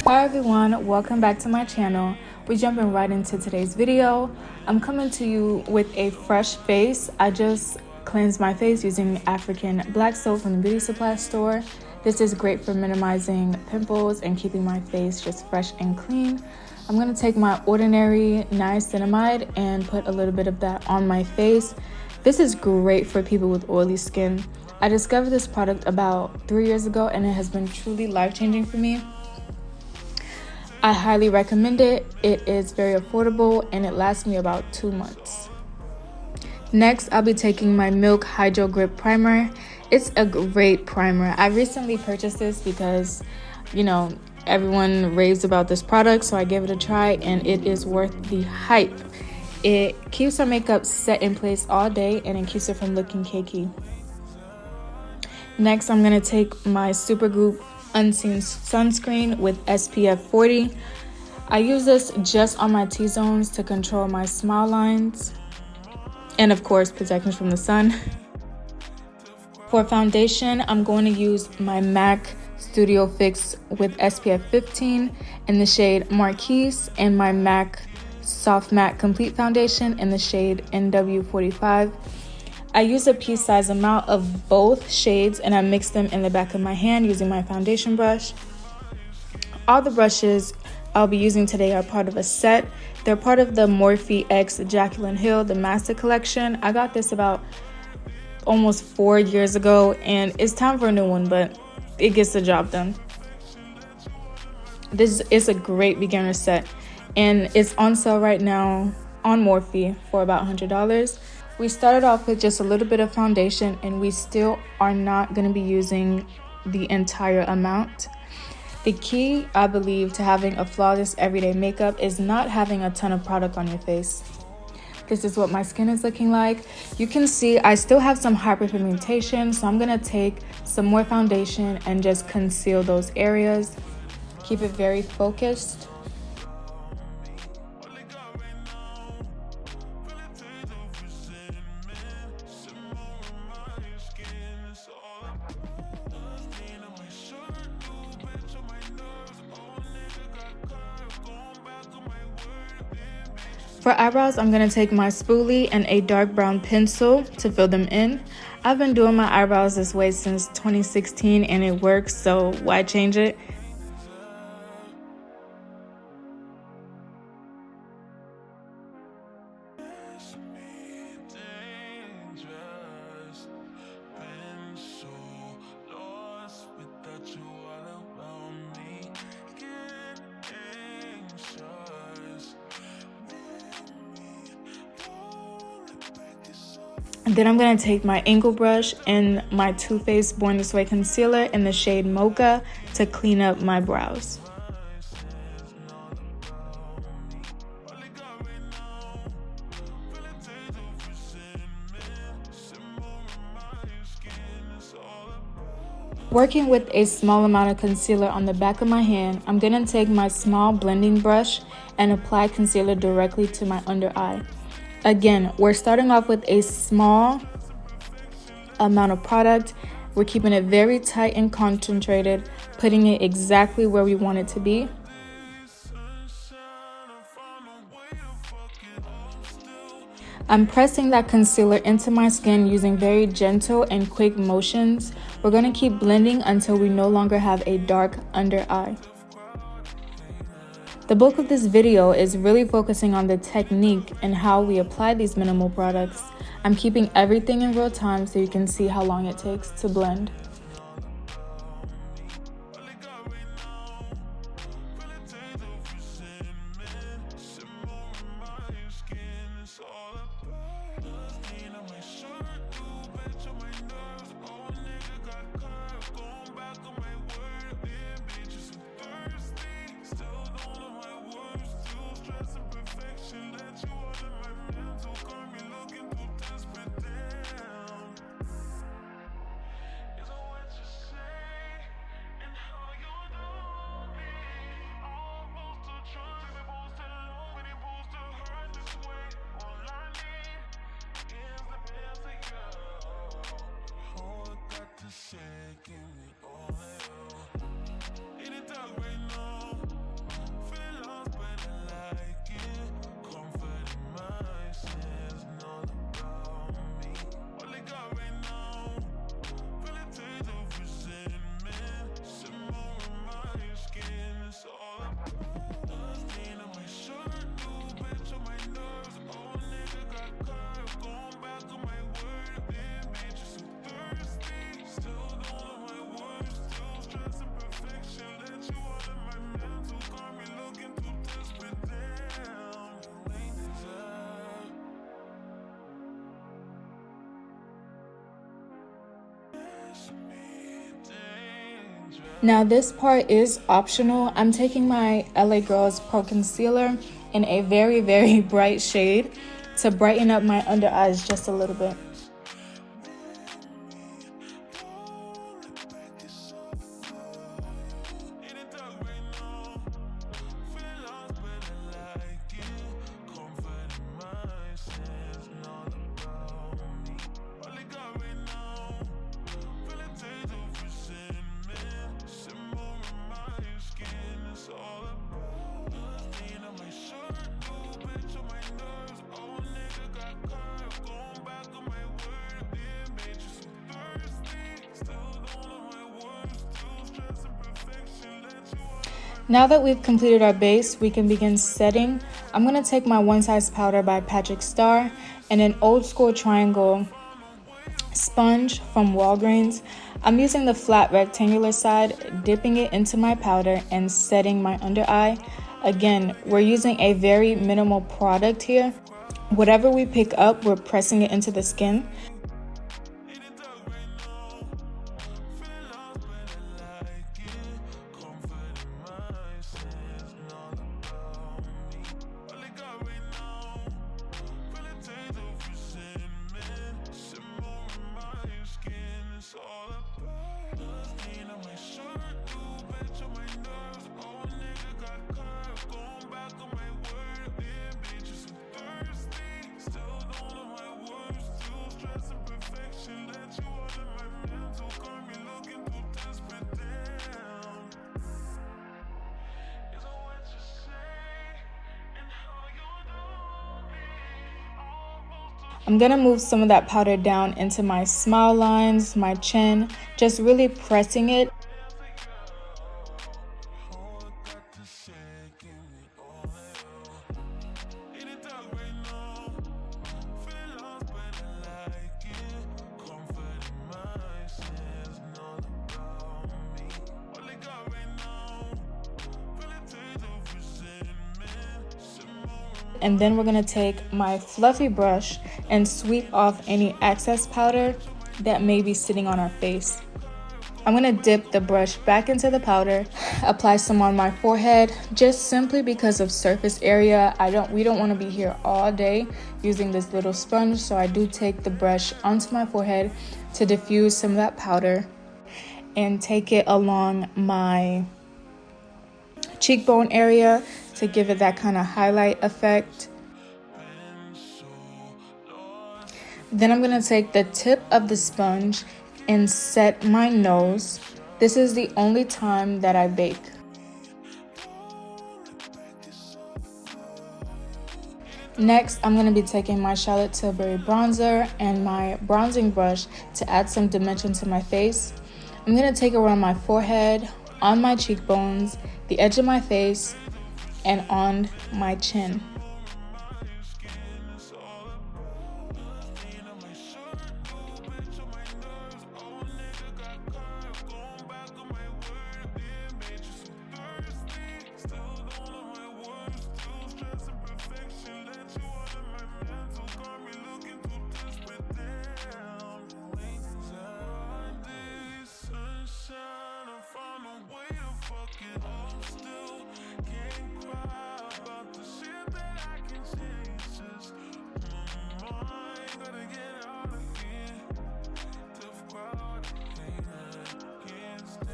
Hi everyone, welcome back to my channel. We're jumping right into today's video. I'm coming to you with a fresh face. I just cleansed my face using African black soap from the beauty supply store. This is great for minimizing pimples and keeping my face just fresh and clean. I'm going to take my Ordinary Niacinamide and put a little bit of that on my face. This is great for people with oily skin. I discovered this product about 3 years ago and it has been truly life-changing for me. I highly recommend it. It is very affordable and it lasts me about 2 months. Next, I'll be taking my Milk Hydro Grip Primer. It's a great primer. I recently purchased this because, everyone raves about this product, so I gave it a try and it is worth the hype. It keeps our makeup set in place all day and it keeps it from looking cakey. Next, I'm going to take my Supergoop Unseen Sunscreen with SPF 40. I use this just on my T-zones to control my smile lines and of course protection from the sun. For foundation, I'm going to use my MAC Studio Fix with SPF 15 in the shade Marquise and my MAC Soft Matte Complete Foundation in the shade NW45. I use a pea-sized amount of both shades and I mix them in the back of my hand using my foundation brush. All the brushes I'll be using today are part of a set. They're part of the Morphe X Jaclyn Hill, the Master Collection. I got this about almost 4 years ago and it's time for a new one, but it gets the job done. This is a great beginner set and it's on sale right now on Morphe for about $100. We started off with just a little bit of foundation and we still are not going to be using the entire amount. The key, I believe, to having a flawless everyday makeup is not having a ton of product on your face. This is what my skin is looking like. You can see I still have some hyperpigmentation, so I'm going to take some more foundation and just conceal those areas. Keep it very focused. For eyebrows, I'm going to take my spoolie and a dark brown pencil to fill them in. I've been doing my eyebrows this way since 2016 and it works, so why change it? And then I'm going to take my angle brush and my Too Faced Born This Way concealer in the shade Mocha to clean up my brows. Working with a small amount of concealer on the back of my hand, I'm going to take my small blending brush and apply concealer directly to my under eye. Again, we're starting off with a small amount of product. We're keeping it very tight and concentrated, putting it exactly where we want it to be. I'm pressing that concealer into my skin using very gentle and quick motions. We're going to keep blending until we no longer have a dark under eye. The bulk of this video is really focusing on the technique and how we apply these minimal products. I'm keeping everything in real time so you can see how long it takes to blend. Now this part is optional. I'm taking my LA Girls Pro Concealer in a very, very bright shade to brighten up my under eyes just a little bit. Now that we've completed our base, we can begin setting. I'm going to take my One Size Powder by Patrick Starr and an old school triangle sponge from Walgreens. I'm using the flat rectangular side, dipping it into my powder and setting my under eye. Again, we're using a very minimal product here. Whatever we pick up, we're pressing it into the skin. I'm gonna move some of that powder down into my smile lines, my chin, just really pressing it. And then we're gonna take my fluffy brush and sweep off any excess powder that may be sitting on our face. I'm gonna dip the brush back into the powder, apply some on my forehead, just simply because of surface area. We don't wanna be here all day using this little sponge, so I do take the brush onto my forehead to diffuse some of that powder and take it along my cheekbone area to give it that kind of highlight effect. Then I'm gonna take the tip of the sponge and set my nose. This is the only time that I bake. Next, I'm gonna be taking my Charlotte Tilbury bronzer and my bronzing brush to add some dimension to my face. I'm gonna take it around my forehead, on my cheekbones, the edge of my face, and on my chin.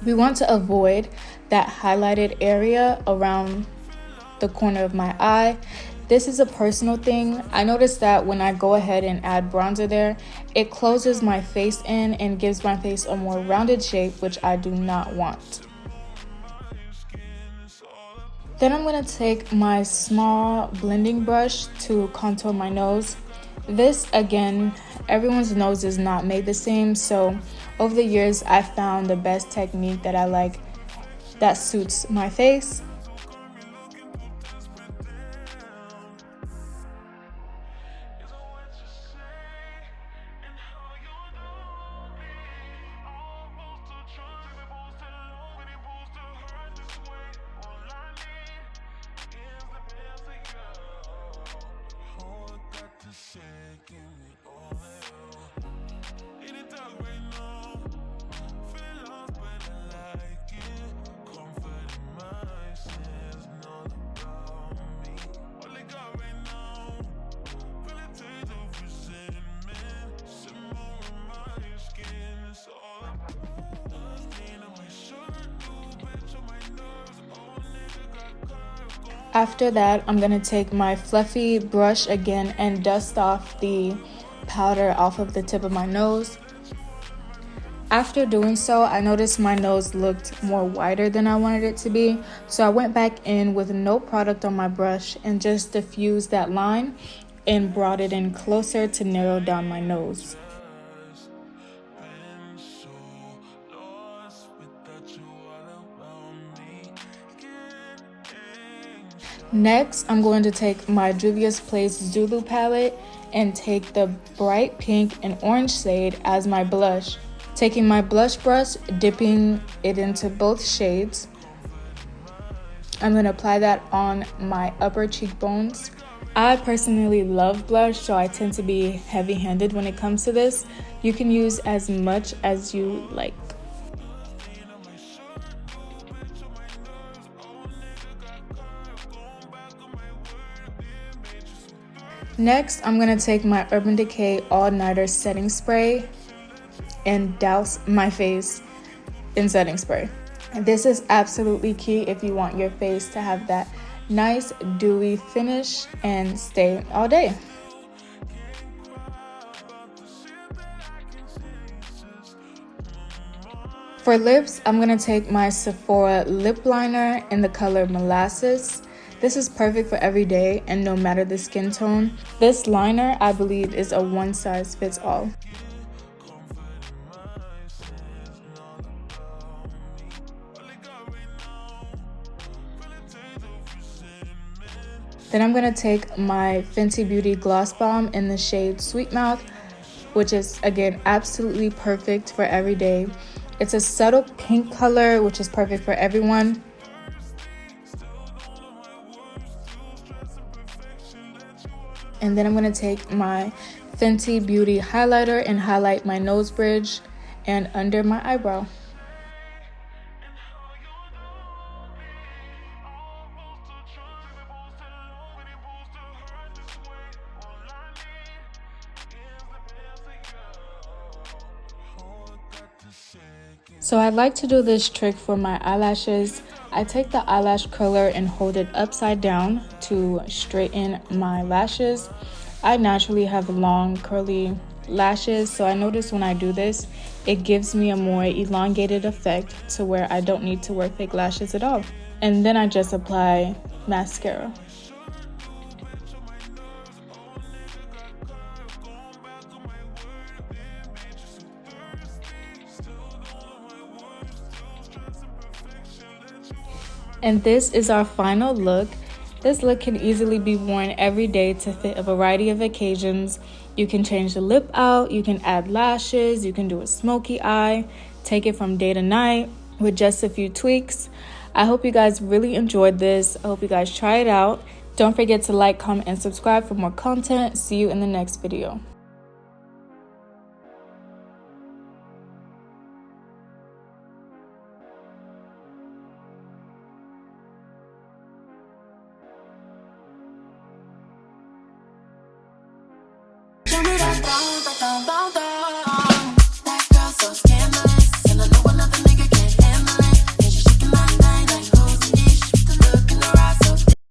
We want to avoid that highlighted area around the corner of my eye. This is a personal thing. I noticed that when I go ahead and add bronzer there, it closes my face in and gives my face a more rounded shape, which I do not want. Then I'm going to take my small blending brush to contour my nose. This, again, everyone's nose is not made the same, so over the years I found the best technique that I like that suits my face. After that, I'm going to take my fluffy brush again and dust off the powder off of the tip of my nose. After doing so, I noticed my nose looked more wider than I wanted it to be, so I went back in with no product on my brush and just diffused that line and brought it in closer to narrow down my nose. Next, I'm going to take my Juvia's Place Zulu palette and take the bright pink and orange shade as my blush. Taking my blush brush, dipping it into both shades. I'm going to apply that on my upper cheekbones. I personally love blush, so I tend to be heavy-handed when it comes to this. You can use as much as you like. Next, I'm going to take my Urban Decay All Nighter setting spray and douse my face in setting spray. This is absolutely key if you want your face to have that nice dewy finish and stay all day. For lips, I'm going to take my Sephora lip liner in the color Molasses. This is perfect for every day and no matter the skin tone. This liner, I believe, is a one size fits all. Then I'm going to take my Fenty Beauty Gloss Bomb in the shade Sweet Mouth, which is, again, absolutely perfect for every day. It's a subtle pink color, which is perfect for everyone. And then I'm going to take my Fenty Beauty highlighter and highlight my nose bridge and under my eyebrow. So I like to do this trick for my eyelashes. I take the eyelash curler and hold it upside down to straighten my lashes. I naturally have long curly lashes, so I notice when I do this, it gives me a more elongated effect to where I don't need to wear fake lashes at all. And then I just apply mascara. And this is our final look. This look can easily be worn every day to fit a variety of occasions. You can change the lip out, you can add lashes, you can do a smoky eye, take it from day to night with just a few tweaks. I hope you guys really enjoyed this. I hope you guys try it out. Don't forget to like, comment, and subscribe for more content. See you in the next video. Give me that